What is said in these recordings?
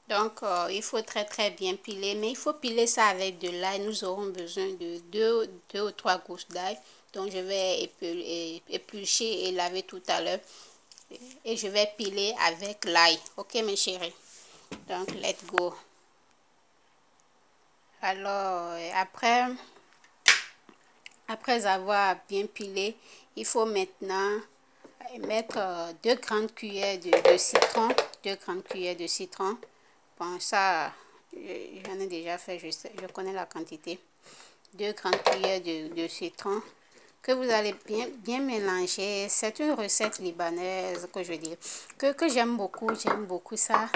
Donc, il faut très bien piler. Mais il faut piler ça avec de l'ail. Nous aurons besoin de deux ou trois gousses d'ail. Donc, je vais éplucher et laver tout à l'heure. Et je vais piler avec l'ail. Ok, mes chéris? Donc, let's go. Alors, après avoir bien pilé, il faut maintenant mettre 2 grandes cuillères de citron. 2 grandes cuillères de citron. Bon, ça, j'en ai déjà fait, je connais la quantité. 2 grandes cuillères de citron que vous allez bien mélanger. C'est une recette libanaise que je dis que j'aime beaucoup ça.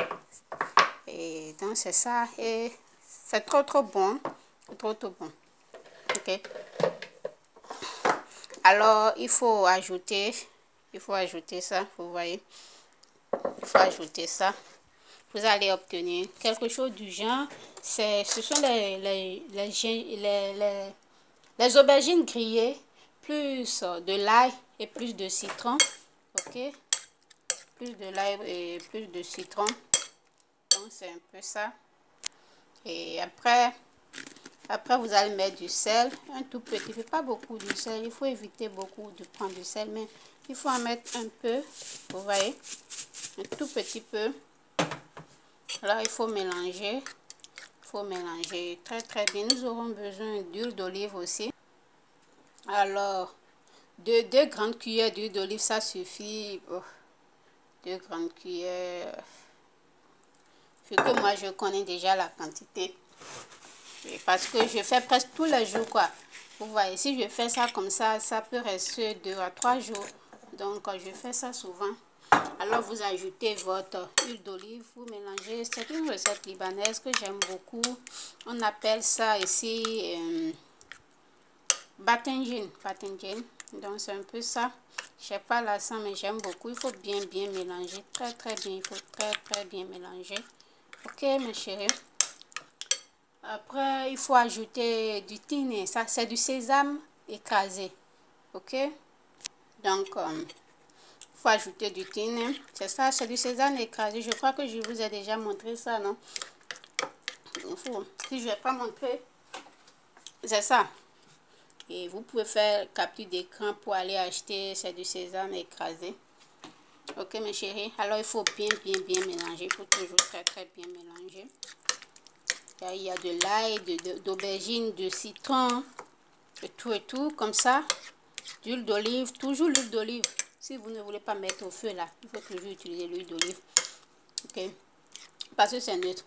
Et donc c'est ça, et c'est trop bon, trop bon. Ok. Alors il faut ajouter ça, vous voyez, il faut ajouter ça. Vous allez obtenir quelque chose du genre, ce sont les aubergines grillées, plus de l'ail et plus de citron. Ok, plus de l'ail et plus de citron. Donc c'est un peu ça. Et après vous allez mettre du sel, un tout petit peu, pas beaucoup de sel. Il faut éviter beaucoup de prendre du sel, mais il faut en mettre un peu, vous voyez, un tout petit peu. Là il faut mélanger. Très bien. Nous aurons besoin d'huile d'olive aussi. Alors, deux grandes cuillères d'huile d'olive, ça suffit. Oh, 2 grandes cuillères. Vu que moi, je connais déjà la quantité. Parce que je fais presque tous les jours, quoi. Vous voyez, si je fais ça comme ça, ça peut rester 2 à 3 jours. Donc, je fais ça souvent. Alors, vous ajoutez votre huile d'olive, vous mélangez. C'est une recette libanaise que j'aime beaucoup. On appelle ça ici batengine. Donc, c'est un peu ça. Je sais pas l'accent, mais j'aime beaucoup. Il faut bien mélanger. Très bien. Il faut très bien mélanger. Ok, mes chéris. Après, il faut ajouter du thym. Ça, c'est du sésame écrasé. Ok. Donc, il faut ajouter du thym. C'est ça, c'est du sésame écrasé. Je crois que je vous ai déjà montré ça, non? Si je ne vais pas montrer, c'est ça. Et vous pouvez faire capture d'écran pour aller acheter, c'est du sésame écrasé. Ok, mes chéris. Alors, il faut bien mélanger. Il faut toujours très bien mélanger. Il y a de l'ail, d'aubergine, de citron, de tout, comme ça. D'huile d'olive, toujours l'huile d'olive. Si vous ne voulez pas mettre au feu là, il faut toujours utiliser l'huile d'olive. Ok, parce que c'est neutre.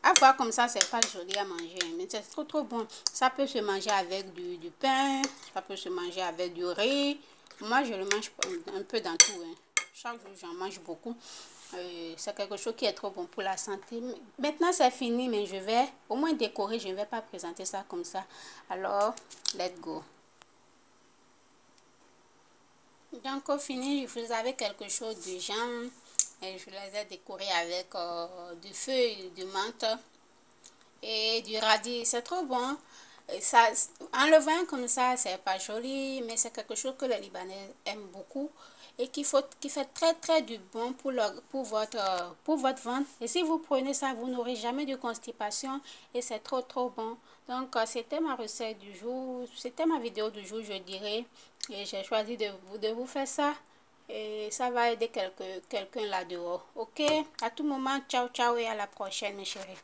À voir comme ça, c'est pas joli à manger, mais c'est trop bon. Ça peut se manger avec du pain, ça peut se manger avec du riz. Moi, je le mange un peu dans tout. Hein. Chaque jour, j'en mange beaucoup. C'est quelque chose qui est trop bon pour la santé. Maintenant, c'est fini, mais je vais au moins décorer. Je ne vais pas présenter ça comme ça. Alors, let's go. Donc, au fini, vous avez quelque chose de genre. Et je les ai décorés avec du feuille de menthe et du radis. C'est trop bon. Et ça, en le voyant comme ça, c'est pas joli, mais c'est quelque chose que les Libanais aiment beaucoup et qui fait très du bon pour votre ventre. Et si vous prenez ça, vous n'aurez jamais de constipation et c'est trop bon. Donc, c'était ma recette du jour, c'était ma vidéo du jour, je dirais. Et j'ai choisi de vous faire ça. Et ça va aider quelqu'un là dehors. Ok? À tout moment, ciao et à la prochaine, mes chéris.